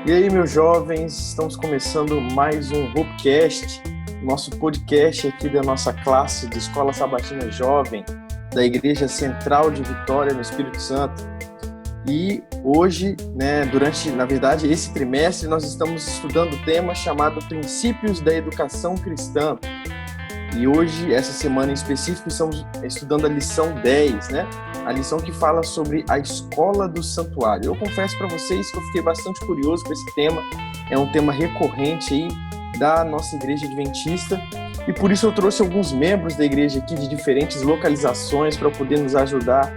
E aí, meus jovens, estamos começando mais um Hopecast, nosso podcast aqui da nossa classe de Escola Sabatina Jovem, da Igreja Central de Vitória, no Espírito Santo. E hoje, na verdade, esse trimestre, nós estamos estudando o tema chamado Princípios da Educação Cristã. E hoje, essa semana em específico, estamos estudando a lição 10, a lição que fala sobre a escola do santuário. Eu confesso para vocês que eu fiquei bastante curioso com esse tema. É um tema recorrente aí da nossa igreja adventista. E por isso eu trouxe alguns membros da igreja aqui de diferentes localizações para poder nos ajudar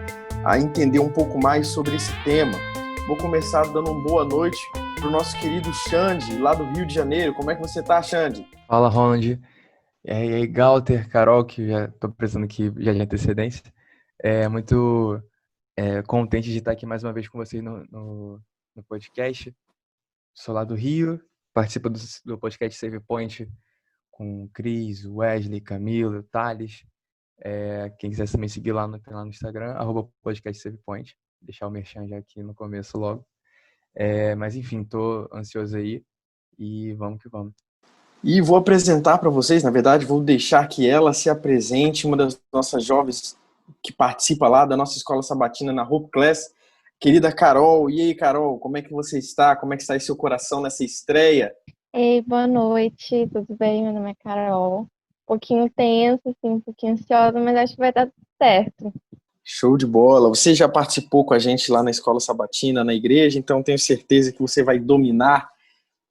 a entender um pouco mais sobre esse tema. Vou começar dando uma boa noite para o nosso querido Xande, lá do Rio de Janeiro. Como é que você está, Xande? Fala, Ronald. E aí, Galter, Carol, que já estou precisando aqui já de antecedência. Muito contente de estar aqui mais uma vez com vocês no podcast. Sou lá do Rio, participo do podcast Save Point com Cris, Wesley, Camilo, Thales. Quem quiser também seguir lá no Instagram, @podcast Save Point. Deixar o merchan já aqui no começo logo. Mas enfim, estou ansioso aí e vamos que vamos. E vou apresentar para vocês, na verdade, vou deixar que ela se apresente, uma das nossas jovens que participa lá da nossa escola sabatina na Hope Class, querida Carol. E aí, Carol, como é que você está? Como é que está aí seu coração nessa estreia? Ei, boa noite, tudo bem? Meu nome é Carol. Um pouquinho tenso, assim, um pouquinho ansiosa, mas acho que vai dar tudo certo. Show de bola. Você já participou com a gente lá na escola sabatina, na igreja, então tenho certeza que você vai dominar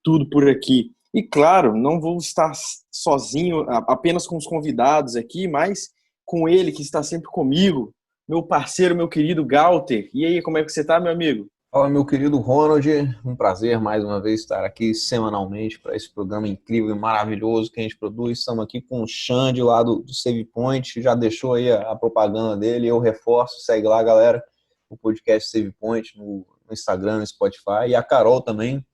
tudo por aqui. E claro, não vou estar sozinho, apenas com os convidados aqui, mas com ele que está sempre comigo, meu parceiro, meu querido Galter. E aí, como é que você está, meu amigo? Fala, meu querido Ronald, um prazer mais uma vez estar aqui semanalmente para esse programa incrível e maravilhoso que a gente produz. Estamos aqui com o Xande lá do Save Point, já deixou aí a propaganda dele, eu reforço, segue lá, galera, o podcast Save Point no Instagram, no Spotify, e a Carol também,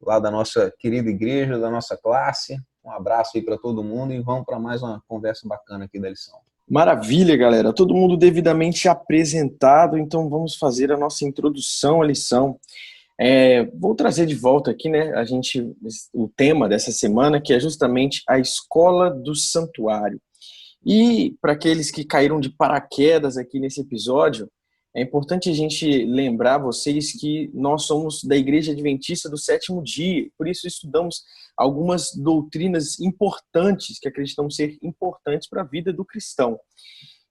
lá da nossa querida igreja, da nossa classe. Um abraço aí para todo mundo e vamos para mais uma conversa bacana aqui da lição. Maravilha, galera. Todo mundo devidamente apresentado, então vamos fazer a nossa introdução à lição. Vou trazer de volta aqui, o tema dessa semana, que é justamente a escola do santuário. E para aqueles que caíram de paraquedas aqui nesse episódio, é importante a gente lembrar vocês que nós somos da Igreja Adventista do Sétimo Dia, por isso estudamos algumas doutrinas importantes que acreditamos ser importantes para a vida do cristão.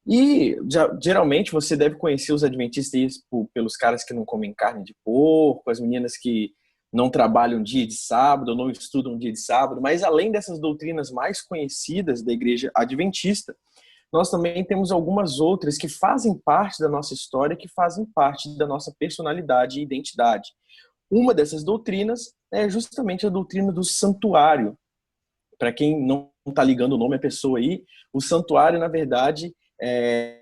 E geralmente você deve conhecer os adventistas pelos caras que não comem carne de porco, as meninas que não trabalham dia de sábado, ou não estudam dia de sábado, mas além dessas doutrinas mais conhecidas da Igreja Adventista, nós também temos algumas outras que fazem parte da nossa história, que fazem parte da nossa personalidade e identidade. Uma dessas doutrinas é justamente a doutrina do santuário. Para quem não está ligando o nome à pessoa aí, o santuário, na verdade, é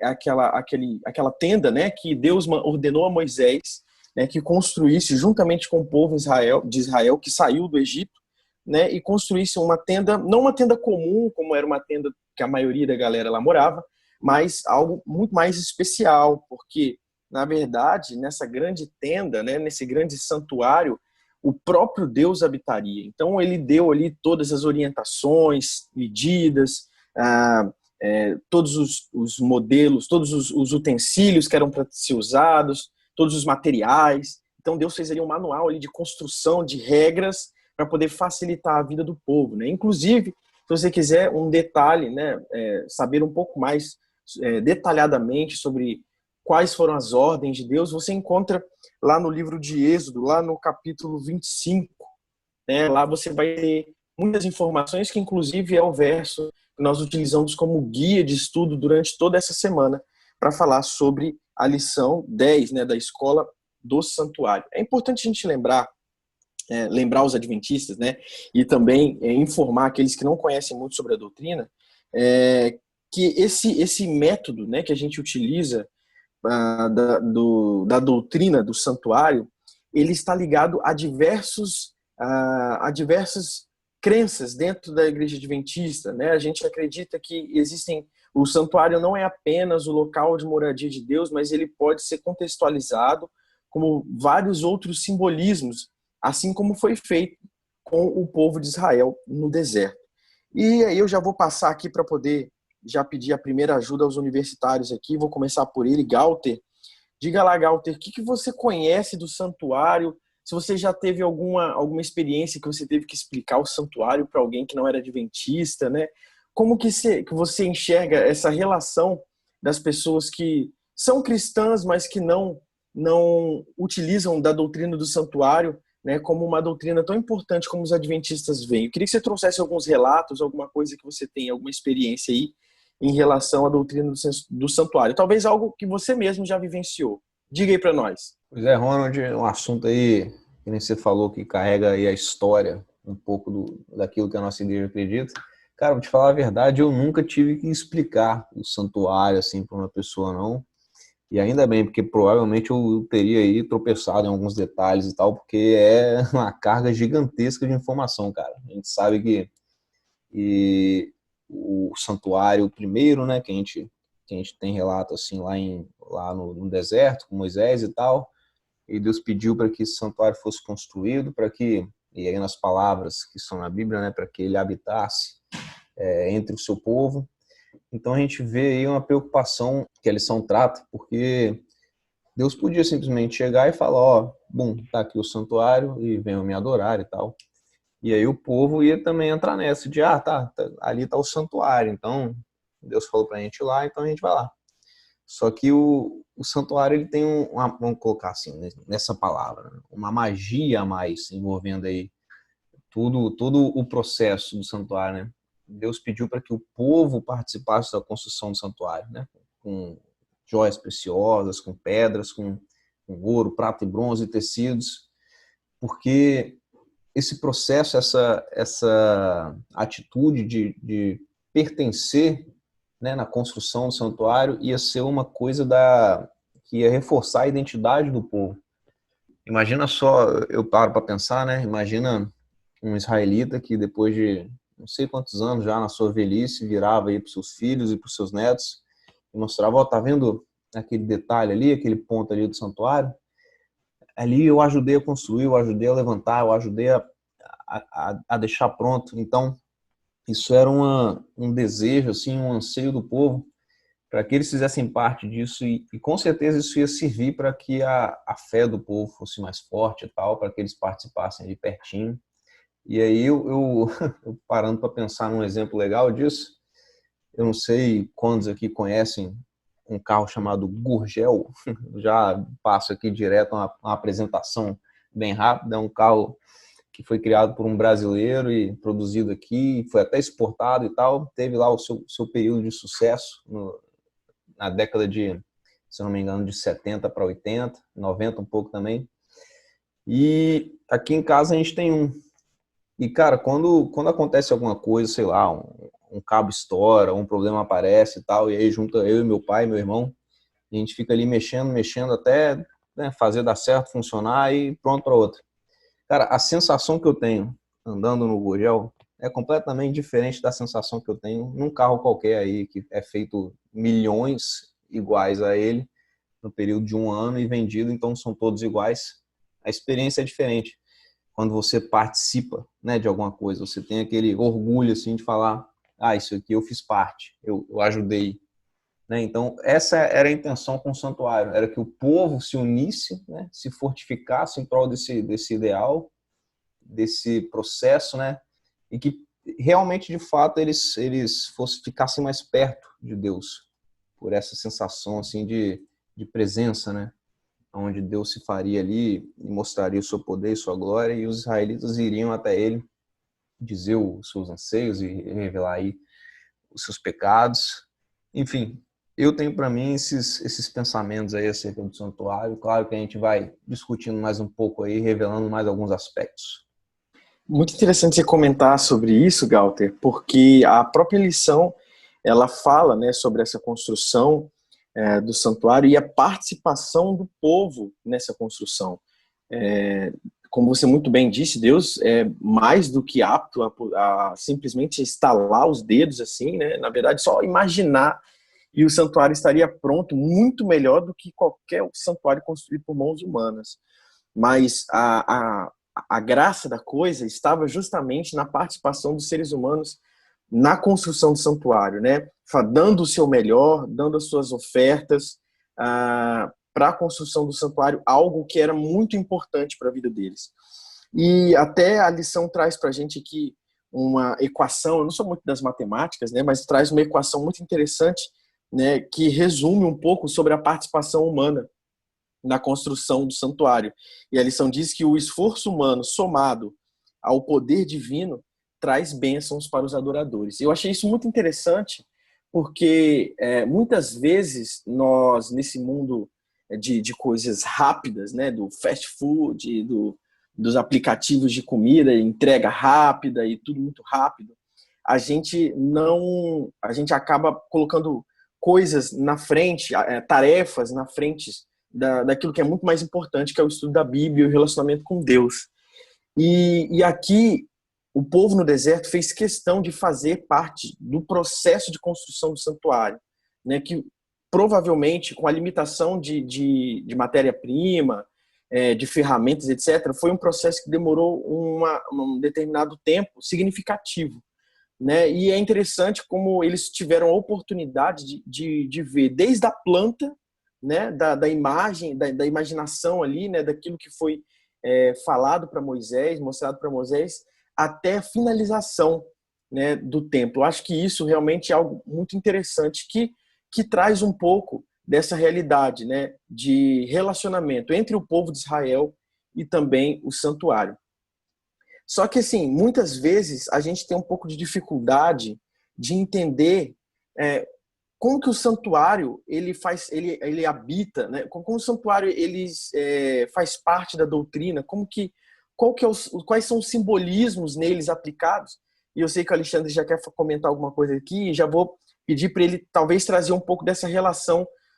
aquela tenda, que Deus ordenou a Moisés, que construísse juntamente com o povo de Israel que saiu do Egito, e construísse uma tenda, não uma tenda comum, como era uma tenda que a maioria da galera lá morava, mas algo muito mais especial, porque, na verdade, nessa grande tenda, nesse grande santuário, o próprio Deus habitaria. Então, ele deu ali todas as orientações, medidas, todos os modelos, todos os utensílios que eram para ser usados, todos os materiais. Então, Deus fez ali um manual ali de construção, de regras, para poder facilitar a vida do povo. Inclusive, se você quiser um detalhe, saber um pouco mais detalhadamente sobre quais foram as ordens de Deus, você encontra lá no livro de Êxodo, lá no capítulo 25. Lá você vai ter muitas informações, que inclusive é o verso que nós utilizamos como guia de estudo durante toda essa semana para falar sobre a lição 10, da escola do santuário. É importante a gente lembrar os adventistas, e também informar aqueles que não conhecem muito sobre a doutrina, que esse método, que a gente utiliza da doutrina do santuário, ele está ligado a diversas crenças dentro da igreja adventista. A gente acredita que o santuário não é apenas o local de moradia de Deus, mas ele pode ser contextualizado como vários outros simbolismos assim como foi feito com o povo de Israel no deserto. E aí eu já vou passar aqui para poder já pedir a primeira ajuda aos universitários aqui. Vou começar por ele, Galter. Diga lá, Galter, o que você conhece do santuário? Se você já teve alguma experiência que você teve que explicar o santuário para alguém que não era adventista, né? Como que você enxerga essa relação das pessoas que são cristãs, mas que não utilizam da doutrina do santuário, né, como uma doutrina tão importante como os adventistas veem? Eu queria que você trouxesse alguns relatos, alguma coisa que você tem, alguma experiência aí em relação à doutrina do santuário. Talvez algo que você mesmo já vivenciou. Diga aí para nós. Pois é, Ronald, um assunto aí, que nem você falou, que carrega aí a história, um pouco daquilo que a nossa igreja acredita. Cara, vou te falar a verdade, eu nunca tive que explicar o santuário assim para uma pessoa, não. E ainda bem, porque provavelmente eu teria aí tropeçado em alguns detalhes e tal, porque é uma carga gigantesca de informação, cara. A gente sabe que o santuário primeiro, né, que a gente tem relato assim lá no deserto com Moisés e tal, e Deus pediu para que esse santuário fosse construído, para que, e aí nas palavras que estão na Bíblia, né, para que ele habitasse entre o seu povo. Então a gente vê aí uma preocupação que a lição trata, porque Deus podia simplesmente chegar e falar, ó, bom, tá aqui o santuário e venham me adorar e tal. E aí o povo ia também entrar nessa de, tá, ali tá o santuário, então Deus falou pra gente ir lá, então a gente vai lá. Só que o santuário, ele tem vamos colocar assim, nessa palavra, uma magia a mais envolvendo aí todo o processo do santuário, né? Deus pediu para que o povo participasse da construção do santuário, né? Com joias preciosas, com pedras, com ouro, prata e bronze e tecidos, porque esse processo, essa atitude de pertencer, né, na construção do santuário ia ser uma coisa que ia reforçar a identidade do povo. Imagina só, eu paro para pensar, né? Imagina um israelita que depois de não sei quantos anos já na sua velhice virava aí para os seus filhos e para os seus netos e mostrava, ó, tá vendo aquele detalhe ali, aquele ponto ali do santuário? Ali eu ajudei a construir, eu ajudei a levantar, eu ajudei a deixar pronto. Então, isso era um desejo, assim, um anseio do povo para que eles fizessem parte disso e com certeza isso ia servir para que a fé do povo fosse mais forte e tal, para que eles participassem ali pertinho. E aí eu parando para pensar num exemplo legal disso, eu não sei quantos aqui conhecem um carro chamado Gurgel, já passo aqui direto uma apresentação bem rápida, é um carro que foi criado por um brasileiro e produzido aqui, foi até exportado e tal, teve lá o seu período de sucesso na década de, se eu não me engano, de 70 para 80, 90 um pouco também. E aqui em casa a gente tem um. E, cara, quando acontece alguma coisa, sei lá, um cabo estoura, um problema aparece e tal, e aí junta eu e meu pai, meu irmão, e a gente fica ali mexendo até, né, fazer dar certo, funcionar e pronto para outra. Cara, a sensação que eu tenho andando no Gurgel é completamente diferente da sensação que eu tenho num carro qualquer aí, que é feito milhões iguais a ele no período de um ano e vendido, então são todos iguais. A experiência é diferente. Quando você participa, né, de alguma coisa, você tem aquele orgulho assim de falar, isso aqui eu fiz parte, eu ajudei, né? Então essa era a intenção com o santuário, era que o povo se unisse, né, se fortificasse em prol desse ideal, desse processo, né, e que realmente de fato eles ficassem mais perto de Deus, por essa sensação assim de presença, né? Onde Deus se faria ali e mostraria o seu poder e sua glória, e os israelitas iriam até ele dizer os seus anseios e revelar aí os seus pecados. Enfim, eu tenho para mim esses pensamentos aí acerca do santuário. Claro que a gente vai discutindo mais um pouco aí, revelando mais alguns aspectos. Muito interessante você comentar sobre isso, Galter, porque a própria lição, ela fala, né, sobre essa construção do santuário e a participação do povo nessa construção. Como você muito bem disse, Deus é mais do que apto a simplesmente estalar os dedos assim, né? Na verdade, só imaginar e o santuário estaria pronto muito melhor do que qualquer santuário construído por mãos humanas. Mas a graça da coisa estava justamente na participação dos seres humanos na construção do santuário, né? Dando o seu melhor, dando as suas ofertas para a construção do santuário, algo que era muito importante para a vida deles. E até a lição traz para a gente aqui uma equação, eu não sou muito das matemáticas, né, mas traz uma equação muito interessante, né, que resume um pouco sobre a participação humana na construção do santuário. E a lição diz que o esforço humano somado ao poder divino traz bênçãos para os adoradores. Eu achei isso muito interessante, porque muitas vezes nós, nesse mundo de coisas rápidas, né, do fast food, dos aplicativos de comida, entrega rápida e tudo muito rápido, a gente acaba colocando coisas na frente, tarefas na frente daquilo que é muito mais importante, que é o estudo da Bíblia e o relacionamento com Deus. E aqui, o povo no deserto fez questão de fazer parte do processo de construção do santuário, né, que provavelmente, com a limitação de matéria-prima, de ferramentas, etc., foi um processo que demorou um determinado tempo significativo. Né? E é interessante como eles tiveram a oportunidade de ver desde a planta, né, da imagem, da imaginação ali, né, daquilo que foi falado para Moisés, mostrado para Moisés, até a finalização, né, do templo. Eu acho que isso realmente é algo muito interessante que traz um pouco dessa realidade, né, de relacionamento entre o povo de Israel e também o santuário. Só que, assim, muitas vezes a gente tem um pouco de dificuldade de entender como que o santuário ele habita, né? Como o santuário ele faz parte da doutrina, quais são os simbolismos neles aplicados. E eu sei que o Alexandre já quer comentar alguma coisa aqui, e já vou pedir para ele talvez trazer um pouco dessa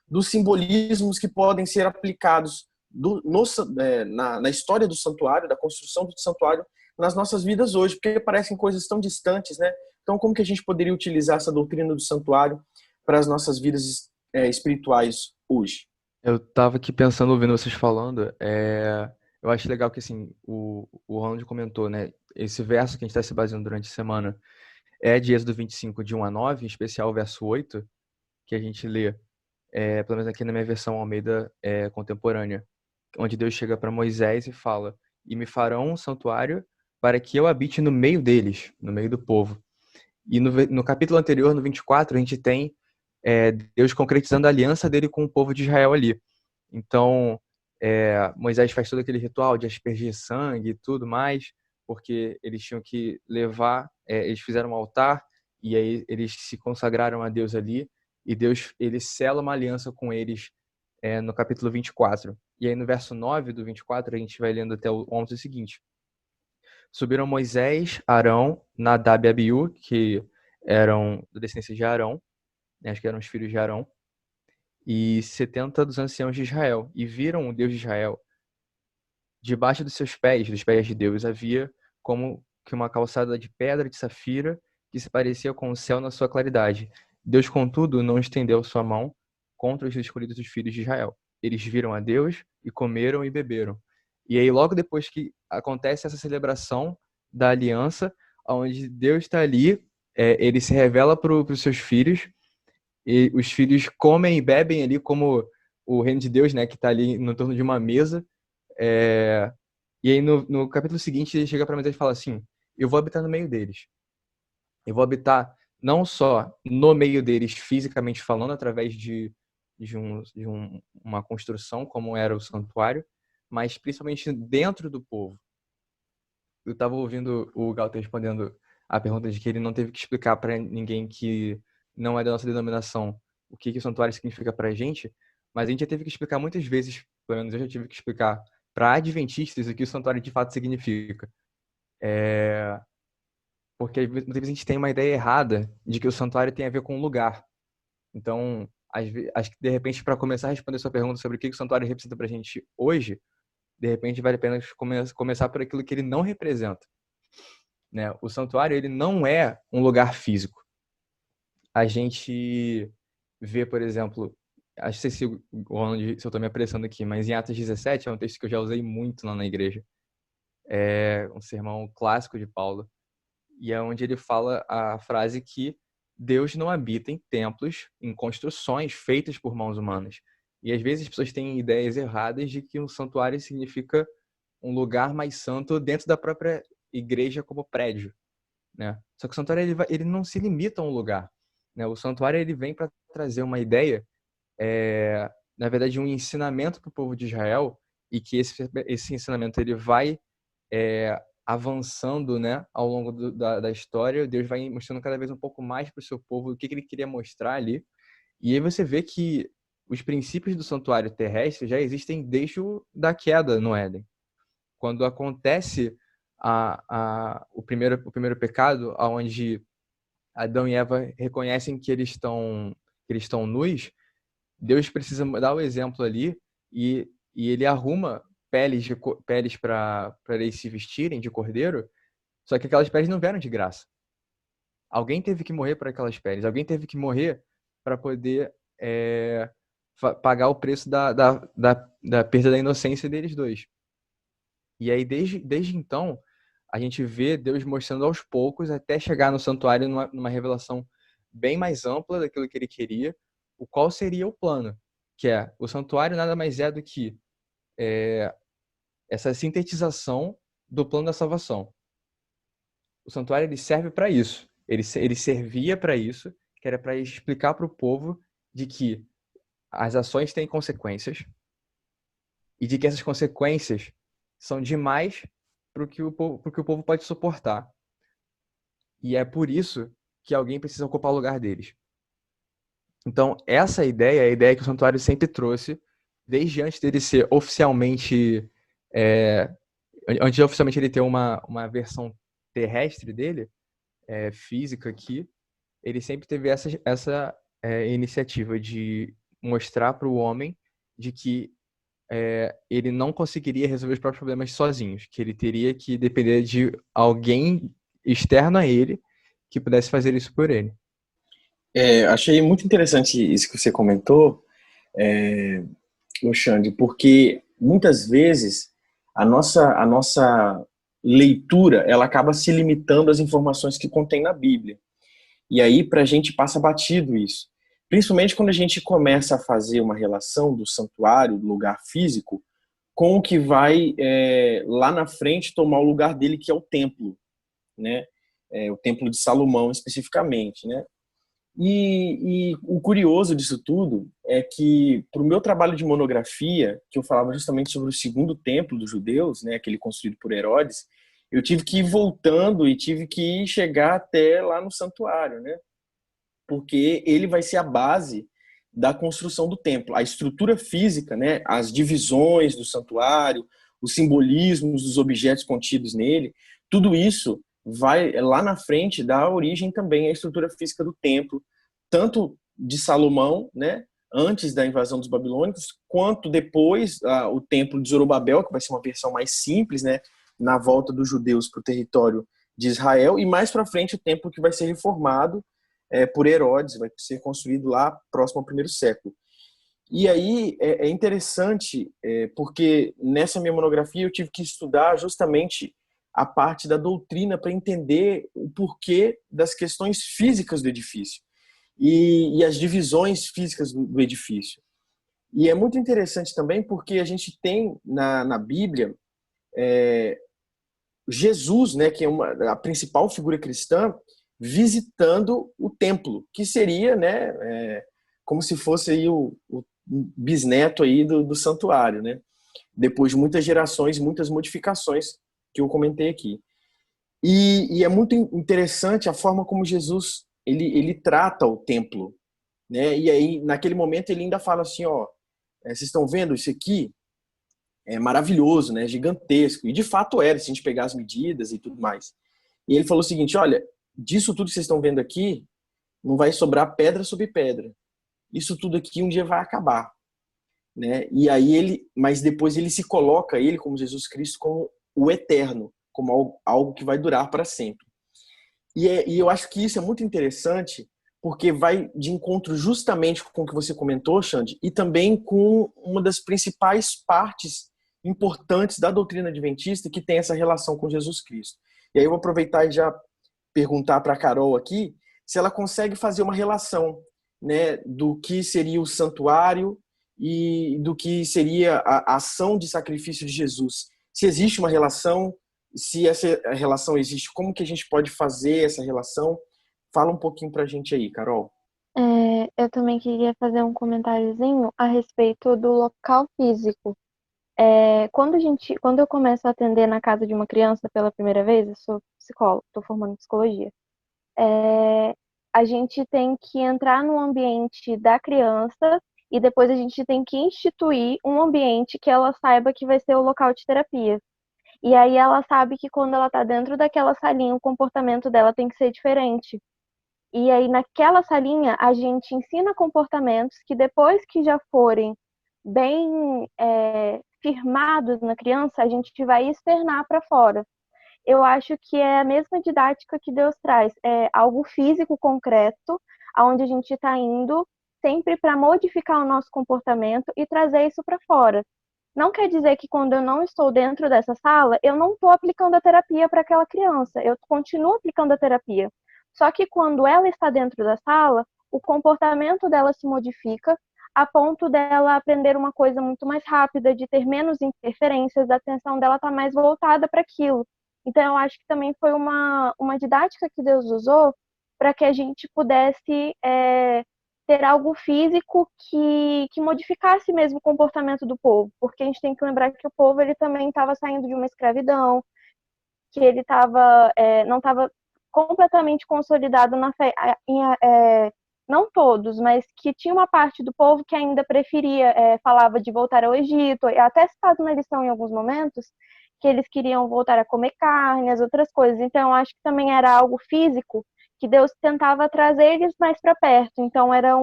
dos simbolismos que podem ser aplicados na história do santuário, da construção do santuário, nas nossas vidas hoje, porque parecem coisas tão distantes, né? Então, como que a gente poderia utilizar essa doutrina do santuário para as nossas vidas espirituais hoje? Eu tava aqui pensando, ouvindo vocês falando, eu acho legal que, assim, o Ronald comentou, né? Esse verso que a gente está se baseando durante a semana é de Êxodo 25, de 1 a 9, em especial o verso 8, que a gente lê, pelo menos aqui na minha versão Almeida contemporânea, onde Deus chega para Moisés e fala: "E me farão um santuário para que eu habite no meio deles, no meio do povo." E no capítulo anterior, no 24, a gente tem Deus concretizando a aliança dele com o povo de Israel ali. Então, Moisés faz todo aquele ritual de aspergir sangue e tudo mais, porque eles tinham que levar, eles fizeram um altar, e aí eles se consagraram a Deus ali, e Deus, ele sela uma aliança com eles no capítulo 24. E aí no verso 9 do 24, a gente vai lendo até o 11 o seguinte: "Subiram Moisés, Arão, Nadab e Abiú, que eram da descendência de Arão, né, acho que eram os filhos de Arão, e 70 dos anciãos de Israel, e viram o Deus de Israel. Debaixo dos seus pés, dos pés de Deus, havia como que uma calçada de pedra de safira que se parecia com o céu na sua claridade. Deus, contudo, não estendeu sua mão contra os escolhidos dos filhos de Israel. Eles viram a Deus e comeram e beberam." E aí, logo depois que acontece essa celebração da aliança, onde Deus está ali, ele se revela para os seus filhos, e os filhos comem e bebem ali como o reino de Deus, né, que está ali no torno de uma mesa. E aí no capítulo seguinte ele chega para Moisés e fala assim: "Eu vou habitar no meio deles. Eu vou habitar não só no meio deles fisicamente falando, através uma construção como era o santuário, mas principalmente dentro do povo." Eu estava ouvindo o Galter respondendo a pergunta de que ele não teve que explicar para ninguém que não é da nossa denominação o que o santuário significa para a gente, mas a gente já teve que explicar muitas vezes, pelo menos eu já tive que explicar para adventistas o que o santuário de fato significa. Porque muitas vezes a gente tem uma ideia errada de que o santuário tem a ver com lugar. Então, acho que de repente, para começar a responder sua pergunta sobre o que o santuário representa para a gente hoje, de repente vale a pena começar por aquilo que ele não representa, né? O santuário, ele não é um lugar físico. A gente vê, por exemplo, acho que se eu estou me apressando aqui, mas em Atos 17, é um texto que eu já usei muito lá na igreja. é um sermão clássico de Paulo, e é onde ele fala a frase que Deus não habita em templos, em construções feitas por mãos humanas. E às vezes as pessoas têm ideias erradas de que um santuário significa um lugar mais santo dentro da própria igreja como prédio, né? Só que o santuário ele não se limita a um lugar, né? O santuário ele vem para trazer uma ideia, na verdade, um ensinamento para o povo de Israel, e que esse ensinamento ele vai avançando, né, ao longo da história. Deus vai mostrando cada vez um pouco mais para o seu povo o que ele queria mostrar ali. E aí você vê que os princípios do santuário terrestre já existem desde da queda no Éden. Quando acontece o primeiro pecado, onde Adão e Eva reconhecem que eles estão nus, Deus precisa dar o exemplo ali, e ele arruma peles para eles se vestirem de cordeiro, só que aquelas peles não vieram de graça. Alguém teve que morrer por aquelas peles, alguém teve que morrer para poder pagar o preço da perda da inocência deles dois. E aí, desde então, a gente vê Deus mostrando aos poucos, até chegar no santuário numa revelação bem mais ampla daquilo que ele queria, o qual seria o plano, que o santuário nada mais é do que essa sintetização do plano da salvação. O santuário ele serve para isso, ele servia para isso, que era para explicar para o povo de que as ações têm consequências e de que essas consequências são demais para o que o povo pode suportar. E é por isso que alguém precisa ocupar o lugar deles. Então, essa ideia é a ideia que o santuário sempre trouxe, desde antes dele ser oficialmente... antes de oficialmente ele ter uma versão terrestre dele, física aqui, ele sempre teve essa iniciativa de mostrar para o homem de que ele não conseguiria resolver os próprios problemas sozinhos, que ele teria que depender de alguém externo a ele que pudesse fazer isso por ele. Achei muito interessante isso que você comentou, Xande, porque muitas vezes a nossa leitura ela acaba se limitando às informações que contém na Bíblia. E aí para a gente passa batido isso. Principalmente quando a gente começa a fazer uma relação do santuário, do lugar físico, com o que vai lá na frente tomar o lugar dele, que é o templo, né? O templo de Salomão especificamente, né? E o curioso disso tudo é que, para o meu trabalho de monografia, que eu falava justamente sobre o segundo templo dos judeus, né, aquele construído por Herodes, eu tive que ir voltando e tive que chegar até lá no santuário, né? Porque ele vai ser a base da construção do templo. A estrutura física, né, as divisões do santuário, os simbolismos dos objetos contidos nele, tudo isso vai lá na frente dar origem também à estrutura física do templo, tanto de Salomão, né, antes da invasão dos babilônicos, quanto depois o templo de Zorobabel, que vai ser uma versão mais simples, né, na volta dos judeus para o território de Israel, e mais para frente o templo que vai ser reformado por Herodes, vai ser construído lá próximo ao primeiro século. E aí é interessante, porque nessa minha monografia eu tive que estudar justamente a parte da doutrina para entender o porquê das questões físicas do edifício e as divisões físicas do edifício. E é muito interessante também porque a gente tem na Bíblia Jesus, né, que é a principal figura cristã, visitando o templo, que seria, né, como se fosse aí o bisneto aí do santuário, né? Depois de muitas gerações, muitas modificações que eu comentei aqui. E é muito interessante a forma como Jesus ele trata o templo, né? E aí naquele momento ele ainda fala assim, ó, vocês estão vendo isso aqui? É maravilhoso, né? Gigantesco. E de fato era, se a gente pegar as medidas e tudo mais. E ele falou o seguinte, olha, disso tudo que vocês estão vendo aqui, não vai sobrar pedra sobre pedra. Isso tudo aqui um dia vai acabar, né? E aí mas depois ele se coloca, ele como Jesus Cristo, como o eterno, como algo que vai durar para sempre. E eu acho que isso é muito interessante, porque vai de encontro justamente com o que você comentou, Xande, e também com uma das principais partes importantes da doutrina adventista que tem essa relação com Jesus Cristo. E aí eu vou aproveitar e já perguntar para a Carol aqui se ela consegue fazer uma relação, né, do que seria o santuário e do que seria a ação de sacrifício de Jesus. Se existe uma relação, se essa relação existe, como que a gente pode fazer essa relação? Fala um pouquinho para a gente aí, Carol. Eu também queria fazer um comentáriozinho a respeito do local físico. Quando eu começo a atender na casa de uma criança pela primeira vez, eu sou psicóloga, estou formando em psicologia. A gente tem que entrar no ambiente da criança e depois a gente tem que instituir um ambiente que ela saiba que vai ser o local de terapia. E aí ela sabe que quando ela está dentro daquela salinha, o comportamento dela tem que ser diferente. E aí naquela salinha a gente ensina comportamentos que depois que já forem bem firmados na criança, a gente vai externar para fora. Eu acho que é a mesma didática que Deus traz, é algo físico concreto, aonde a gente está indo sempre para modificar o nosso comportamento e trazer isso para fora. Não quer dizer que quando eu não estou dentro dessa sala, eu não estou aplicando a terapia para aquela criança, eu continuo aplicando a terapia. Só que quando ela está dentro da sala, o comportamento dela se modifica a ponto dela aprender uma coisa muito mais rápida, de ter menos interferências, a atenção dela está mais voltada para aquilo. Então, eu acho que também foi uma didática que Deus usou para que a gente pudesse ter algo físico que modificasse mesmo o comportamento do povo. Porque a gente tem que lembrar que o povo ele também estava saindo de uma escravidão, que ele não estava completamente consolidado na fé, não todos, mas que tinha uma parte do povo que ainda preferia, falava de voltar ao Egito, e até citado na lição em alguns momentos, que eles queriam voltar a comer carne, as outras coisas. Então, acho que também era algo físico que Deus tentava trazer eles mais para perto. Então, era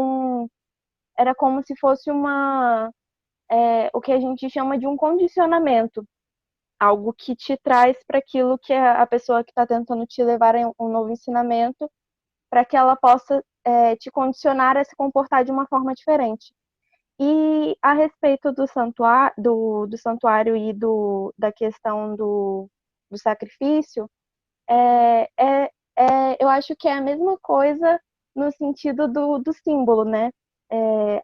como se fosse o que a gente chama de um condicionamento, algo que te traz para aquilo que a pessoa que está tentando te levar a um novo ensinamento, para que ela possa te condicionar a se comportar de uma forma diferente. E a respeito do santuário e da questão do sacrifício, eu acho que é a mesma coisa no sentido do símbolo, né?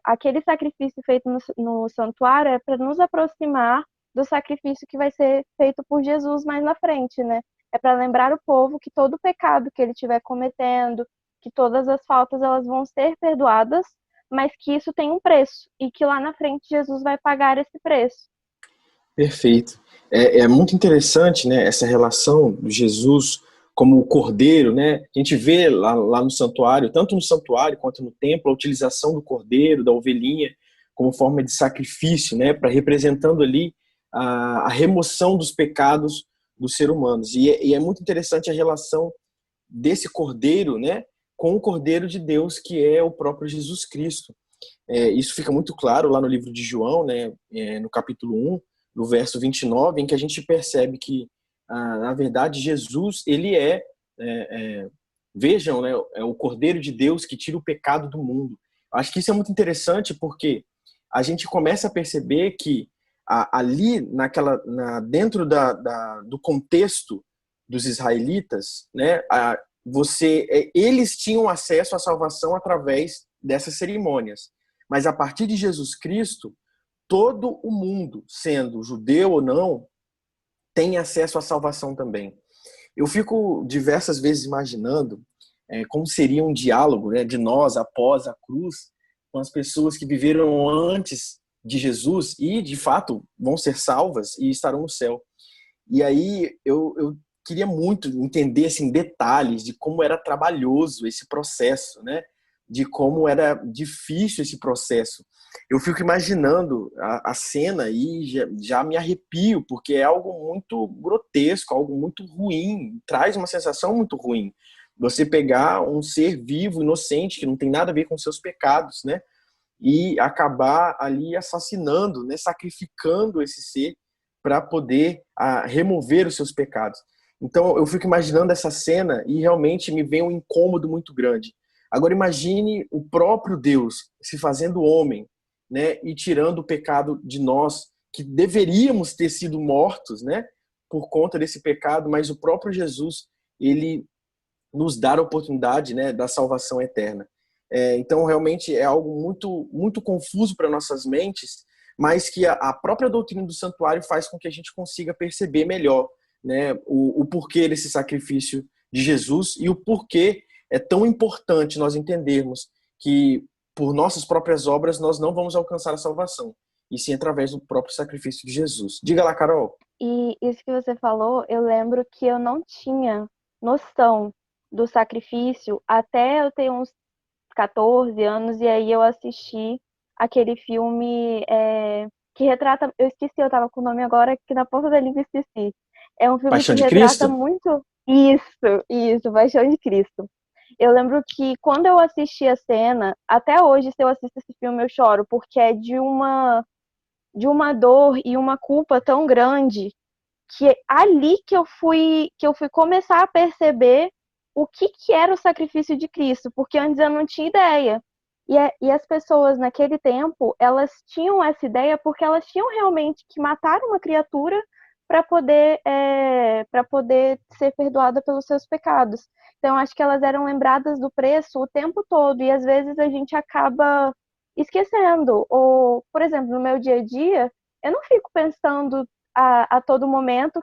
Aquele sacrifício feito no santuário é para nos aproximar do sacrifício que vai ser feito por Jesus mais na frente, né? É para lembrar o povo que todo pecado que ele estiver cometendo, que todas as faltas elas vão ser perdoadas, mas que isso tem um preço e que lá na frente Jesus vai pagar esse preço. Perfeito. É muito interessante, né, essa relação de Jesus como o cordeiro, né? A gente vê lá no santuário, tanto no santuário quanto no templo, a utilização do cordeiro, da ovelhinha, como forma de sacrifício, né, para representando ali a remoção dos pecados dos seres humanos. E é muito interessante a relação desse cordeiro, né, com o cordeiro de Deus, que é o próprio Jesus Cristo. Isso fica muito claro lá no livro de João, né, no capítulo 1, no verso 29, em que a gente percebe que, na verdade, Jesus, ele vejam, né, é o Cordeiro de Deus que tira o pecado do mundo. Acho que isso é muito interessante porque a gente começa a perceber que ali, dentro do contexto dos israelitas, né, eles tinham acesso à salvação através dessas cerimônias. Mas a partir de Jesus Cristo, todo o mundo, sendo judeu ou não, tem acesso à salvação também. Eu fico diversas vezes imaginando como seria um diálogo, né, de nós após a cruz com as pessoas que viveram antes de Jesus e, de fato, vão ser salvas e estarão no céu. E aí eu queria muito entender assim, detalhes de como era trabalhoso esse processo, né? De como era difícil esse processo. Eu fico imaginando a cena e já me arrepio, porque é algo muito grotesco, algo muito ruim, traz uma sensação muito ruim. Você pegar um ser vivo, inocente, que não tem nada a ver com seus pecados, né? E acabar ali assassinando, né? Sacrificando esse ser para poder remover os seus pecados. Então eu fico imaginando essa cena e realmente me vem um incômodo muito grande. Agora imagine o próprio Deus se fazendo homem, né, e tirando o pecado de nós que deveríamos ter sido mortos, né, por conta desse pecado, mas o próprio Jesus, ele nos dá a oportunidade, né, da salvação eterna. Então, realmente é algo muito, muito confuso para nossas mentes, mas que a própria doutrina do santuário faz com que a gente consiga perceber melhor, né, o porquê desse sacrifício de Jesus e o porquê é tão importante nós entendermos que por nossas próprias obras nós não vamos alcançar a salvação, e sim através do próprio sacrifício de Jesus. Diga lá, Carol. E isso que você falou, eu lembro que eu não tinha noção do sacrifício até eu ter uns 14 anos, e aí eu assisti aquele filme que retrata. Eu esqueci, eu tava com o nome agora, que na ponta da língua esqueci. É um filme que Paixão de retrata Cristo? muito. Isso, Paixão de Cristo. Eu lembro que quando eu assisti a cena, até hoje, se eu assisto esse filme, eu choro, porque é de uma dor e uma culpa tão grande que é ali que eu fui começar a perceber o que era o sacrifício de Cristo, porque antes eu não tinha ideia. E as pessoas naquele tempo, elas tinham essa ideia porque elas tinham realmente que matar uma criatura para poder ser perdoada pelos seus pecados. Então, acho que elas eram lembradas do preço o tempo todo, e às vezes a gente acaba esquecendo. Ou, por exemplo, no meu dia a dia, eu não fico pensando a todo momento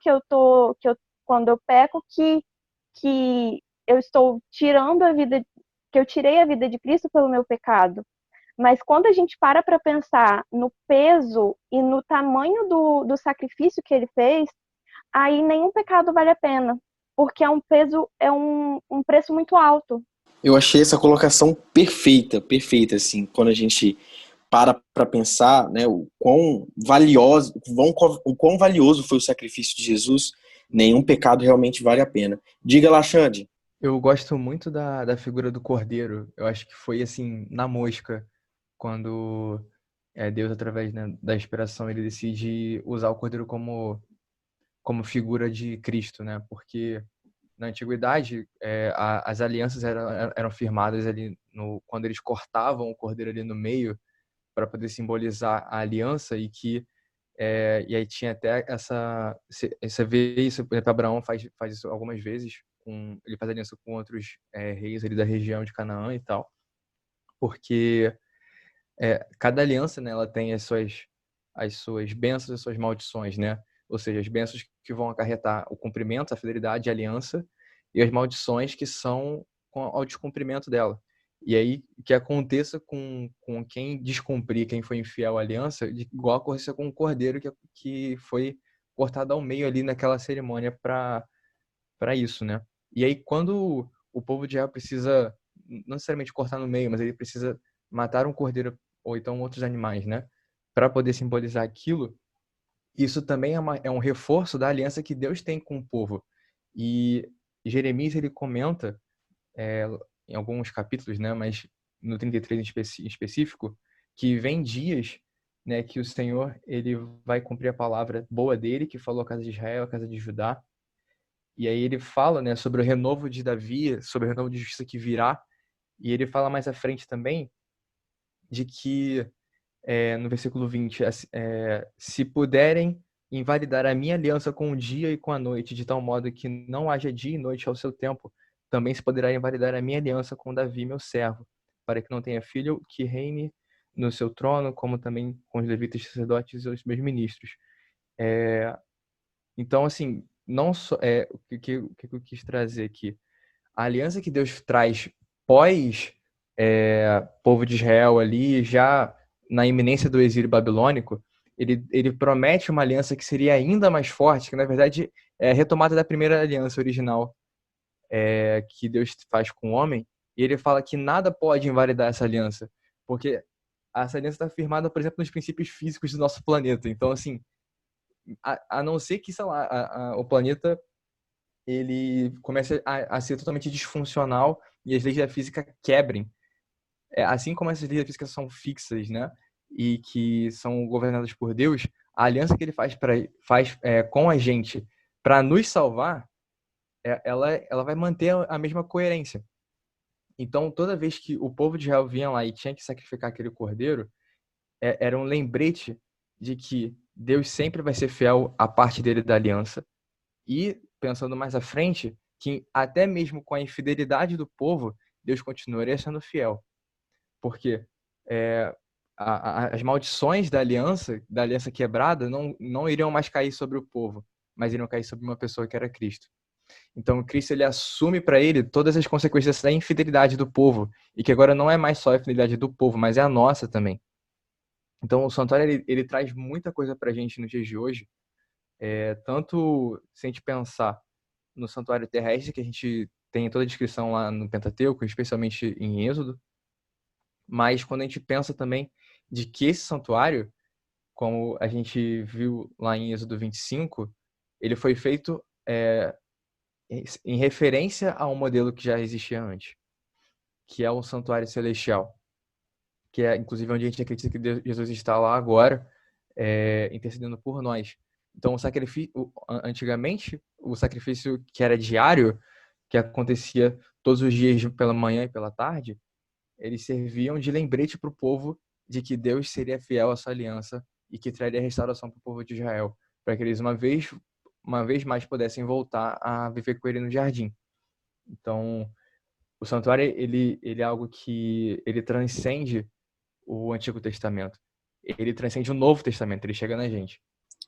quando eu peco, que eu estou tirando a vida, que eu tirei a vida de Cristo pelo meu pecado. Mas quando a gente para pensar no peso e no tamanho do sacrifício que ele fez, aí nenhum pecado vale a pena, porque é um peso, um preço muito alto. Eu achei essa colocação perfeita, perfeita, assim, quando a gente para pensar, né, o quão valioso foi o sacrifício de Jesus, nenhum pecado realmente vale a pena. Diga lá, Xande. Eu gosto muito da figura do Cordeiro. Eu acho que foi assim, na mosca, quando Deus, através, né, da inspiração, ele decide usar o Cordeiro como figura de Cristo, né? Porque na antiguidade, as alianças eram firmadas ali quando eles cortavam o cordeiro ali no meio para poder simbolizar a aliança e aí tinha até essa vez, isso, por exemplo, Abraão faz isso algumas vezes, ele faz aliança com outros reis ali da região de Canaã e tal, porque cada aliança, né, ela tem as suas bênçãos e as suas maldições, né? Ou seja, as bênçãos que vão acarretar o cumprimento, a fidelidade, a aliança, e as maldições que são ao descumprimento dela. E aí, que aconteça com quem descumprir, quem foi infiel à aliança, igual aconteceu com o cordeiro que foi cortado ao meio ali naquela cerimônia para isso, né? E aí, quando o povo de Israel precisa, não necessariamente cortar no meio, mas ele precisa matar um cordeiro ou então outros animais, né? Para poder simbolizar aquilo, isso também é um reforço da aliança que Deus tem com o povo. E Jeremias, ele comenta, em alguns capítulos, né? Mas no 33 em específico, que vem dias, né? Que o Senhor, ele vai cumprir a palavra boa dele, que falou à casa de Israel, à casa de Judá. E aí ele fala, né, sobre o renovo de Davi, sobre o renovo de justiça que virá. E ele fala mais à frente também de que, no versículo 20, se puderem invalidar a minha aliança com o dia e com a noite, de tal modo que não haja dia e noite ao seu tempo, também se poderá invalidar a minha aliança com Davi, meu servo, para que não tenha filho que reine no seu trono, como também com os levitas sacerdotes e os meus ministros. Então, assim, não só, o que eu quis trazer aqui? A aliança que Deus traz pós povo de Israel ali, já na iminência do exílio babilônico, ele promete uma aliança que seria ainda mais forte, que na verdade é a retomada da primeira aliança original que Deus faz com o homem, e ele fala que nada pode invalidar essa aliança, porque essa aliança está firmada, por exemplo, nos princípios físicos do nosso planeta. Então, assim, a não ser que, sei lá, o planeta ele comece a ser totalmente disfuncional e as leis da física quebrem. Assim como essas leis da física são fixas, né? E que são governadas por Deus, a aliança que ele faz com a gente para nos salvar, ela vai manter a mesma coerência. Então, toda vez que o povo de Israel vinha lá e tinha que sacrificar aquele cordeiro, era um lembrete de que Deus sempre vai ser fiel à parte dele da aliança. E, pensando mais à frente, que até mesmo com a infidelidade do povo, Deus continuaria sendo fiel. Porque é, as maldições da aliança quebrada, não iriam mais cair sobre o povo, mas iriam cair sobre uma pessoa que era Cristo. Então, Cristo ele assume para ele todas as consequências da infidelidade do povo, e que agora não é mais só a infidelidade do povo, mas é a nossa também. Então, o santuário ele traz muita coisa para a gente nos dias de hoje, tanto se a gente pensar no santuário terrestre, que a gente tem toda a descrição lá no Pentateuco, especialmente em Êxodo, mas quando a gente pensa também de que esse santuário, como a gente viu lá em Êxodo 25, ele foi feito em referência a um modelo que já existia antes, que é o santuário celestial, que é inclusive onde a gente acredita que Jesus está lá agora, intercedendo por nós. Então, antigamente, o sacrifício que era diário, que acontecia todos os dias pela manhã e pela tarde, eles serviam de lembrete para o povo de que Deus seria fiel à sua aliança e que traria restauração para o povo de Israel, para que eles uma vez mais pudessem voltar a viver com ele no jardim. Então, o santuário ele é algo que ele transcende o Antigo Testamento. Ele transcende o Novo Testamento, ele chega na gente.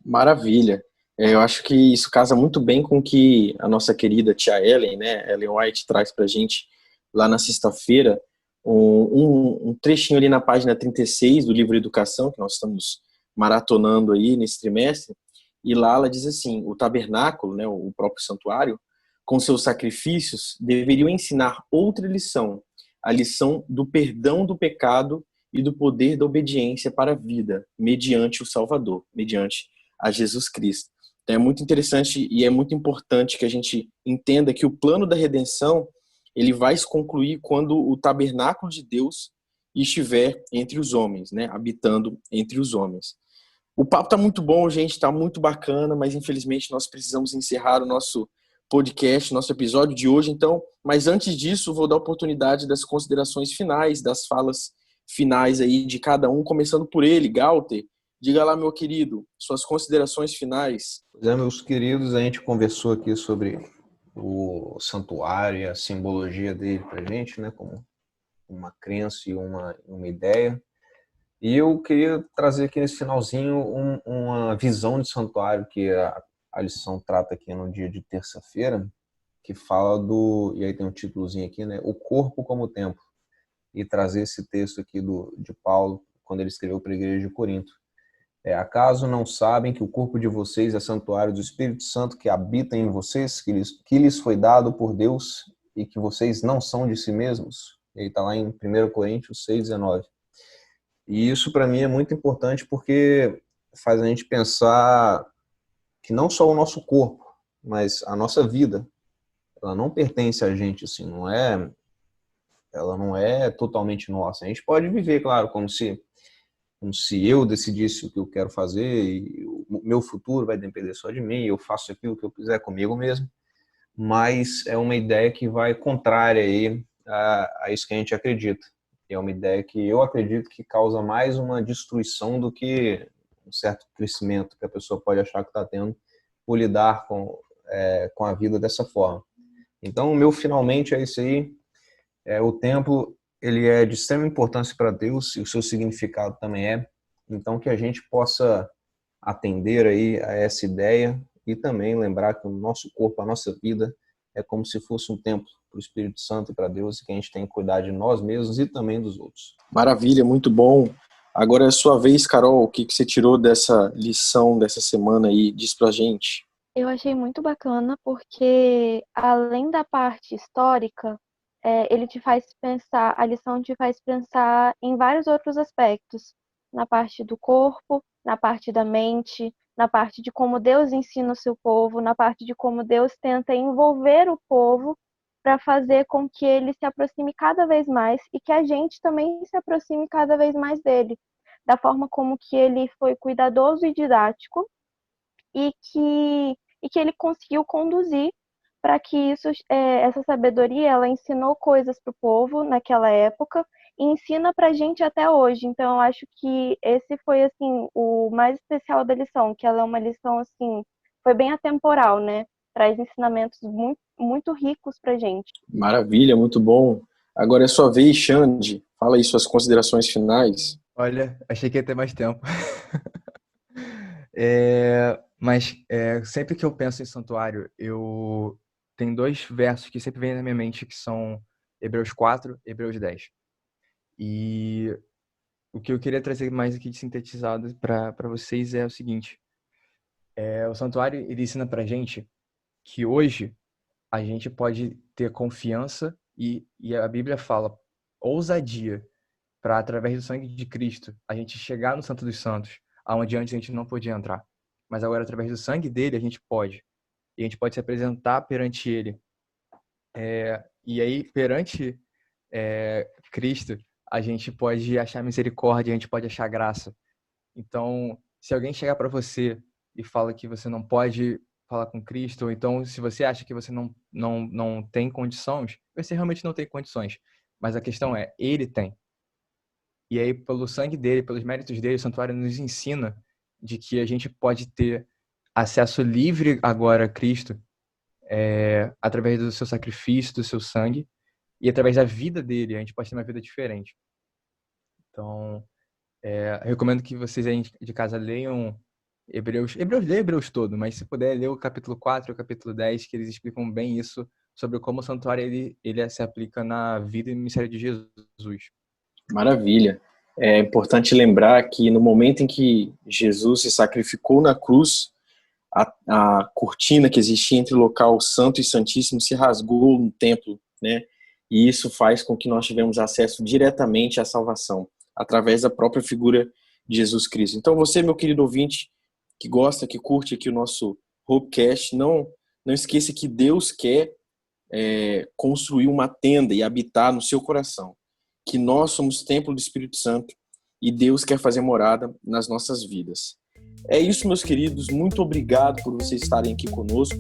Maravilha. Eu acho que isso casa muito bem com o que a nossa querida tia Ellen, né, Ellen White, traz para a gente lá na sexta-feira, um trechinho ali na página 36 do livro Educação, que nós estamos maratonando aí nesse trimestre, e lá ela diz assim, o tabernáculo, né, o próprio santuário, com seus sacrifícios, deveriam ensinar outra lição, a lição do perdão do pecado e do poder da obediência para a vida, mediante o Salvador, mediante a Jesus Cristo. Então é muito interessante e é muito importante que a gente entenda que o plano da redenção ele vai se concluir quando o tabernáculo de Deus estiver entre os homens, né? Habitando entre os homens. O papo está muito bom, gente, está muito bacana, mas infelizmente nós precisamos encerrar o nosso podcast, nosso episódio de hoje. Então, mas antes disso, vou dar a oportunidade das considerações finais, das falas finais aí de cada um, começando por ele, Galter. Diga lá, meu querido, suas considerações finais. Pois é, meus queridos, a gente conversou aqui sobre o santuário e a simbologia dele para a gente, né, como uma crença e uma ideia. E eu queria trazer aqui nesse finalzinho uma visão de santuário que a lição trata aqui no dia de terça-feira, que fala e aí tem um títulozinho aqui, né, o corpo como templo, e trazer esse texto aqui de Paulo, quando ele escreveu para a igreja de Corinto. Acaso não sabem que o corpo de vocês é santuário do Espírito Santo que habita em vocês, que lhes foi dado por Deus e que vocês não são de si mesmos? Ele está lá em 1 Coríntios 6,19. E isso para mim é muito importante porque faz a gente pensar que não só o nosso corpo, mas a nossa vida, ela não pertence a gente, assim, ela não é totalmente nossa. A gente pode viver, claro, como se eu decidisse o que eu quero fazer e o meu futuro vai depender só de mim, eu faço aquilo que eu quiser comigo mesmo, mas é uma ideia que vai contrária aí a isso que a gente acredita. É uma ideia que eu acredito que causa mais uma destruição do que um certo crescimento que a pessoa pode achar que está tendo por lidar com a vida dessa forma. Então, o meu finalmente é isso aí. O templo ele é de extrema importância para Deus e o seu significado também é. Então, que a gente possa atender aí a essa ideia e também lembrar que o nosso corpo, a nossa vida, é como se fosse um templo para o Espírito Santo e para Deus e que a gente tem que cuidar de nós mesmos e também dos outros. Maravilha, muito bom. Agora é a sua vez, Carol. O que você tirou dessa lição dessa semana aí? Diz pra gente. Eu achei muito bacana porque, além da parte histórica, ele te faz pensar, a lição te faz pensar em vários outros aspectos, na parte do corpo, na parte da mente, na parte de como Deus ensina o seu povo, na parte de como Deus tenta envolver o povo para fazer com que ele se aproxime cada vez mais e que a gente também se aproxime cada vez mais dele, da forma como que ele foi cuidadoso e didático e que ele conseguiu conduzir para que essa sabedoria, ela ensinou coisas para o povo naquela época ensina pra gente até hoje. Então, eu acho que esse foi, assim, o mais especial da lição, que ela é uma lição, assim, foi bem atemporal, né? Traz ensinamentos muito, muito ricos pra gente. Maravilha, muito bom. Agora é sua vez, Xande. Fala aí suas considerações finais. Olha, achei que ia ter mais tempo. Mas sempre que eu penso em santuário, eu tenho dois versos que sempre vêm na minha mente, que são Hebreus 4 e Hebreus 10. E o que eu queria trazer mais aqui de sintetizado para vocês é o seguinte: o santuário ele ensina pra gente que hoje a gente pode ter confiança e a Bíblia fala ousadia para, através do sangue de Cristo, a gente chegar no Santo dos Santos, aonde antes a gente não podia entrar. Mas agora, através do sangue dele, a gente pode. E a gente pode se apresentar perante ele. E aí, perante Cristo, a gente pode achar misericórdia, a gente pode achar graça. Então, se alguém chegar para você e fala que você não pode falar com Cristo, ou então se você acha que você não tem condições, você realmente não tem condições. Mas a questão é, ele tem. E aí, pelo sangue dele, pelos méritos dele, o santuário nos ensina de que a gente pode ter acesso livre agora a Cristo, através do seu sacrifício, do seu sangue, e através da vida dele, a gente pode ter uma vida diferente. Então, eu recomendo que vocês aí de casa leiam Hebreus, leia Hebreus todo, mas se puder, ler o capítulo 4 e o capítulo 10, que eles explicam bem isso, sobre como o santuário ele se aplica na vida e no ministério de Jesus. Maravilha. É importante lembrar que no momento em que Jesus se sacrificou na cruz, a cortina que existia entre o local santo e santíssimo se rasgou no templo, né? E isso faz com que nós tivemos acesso diretamente à salvação, através da própria figura de Jesus Cristo. Então você, meu querido ouvinte, que gosta, que curte aqui o nosso Hopecast, não esqueça que Deus quer construir uma tenda e habitar no seu coração, que nós somos templo do Espírito Santo e Deus quer fazer morada nas nossas vidas. É isso, meus queridos, muito obrigado por vocês estarem aqui conosco.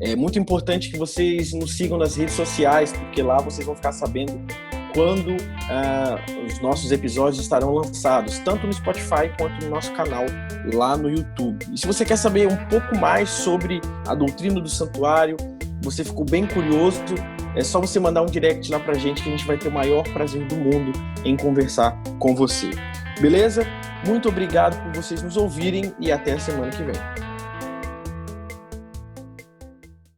É muito importante que vocês nos sigam nas redes sociais, porque lá vocês vão ficar sabendo quando os nossos episódios estarão lançados, tanto no Spotify quanto no nosso canal lá no YouTube. E se você quer saber um pouco mais sobre a doutrina do santuário, você ficou bem curioso, é só você mandar um direct lá pra gente, que a gente vai ter o maior prazer do mundo em conversar com você. Beleza? Muito obrigado por vocês nos ouvirem e até a semana que vem.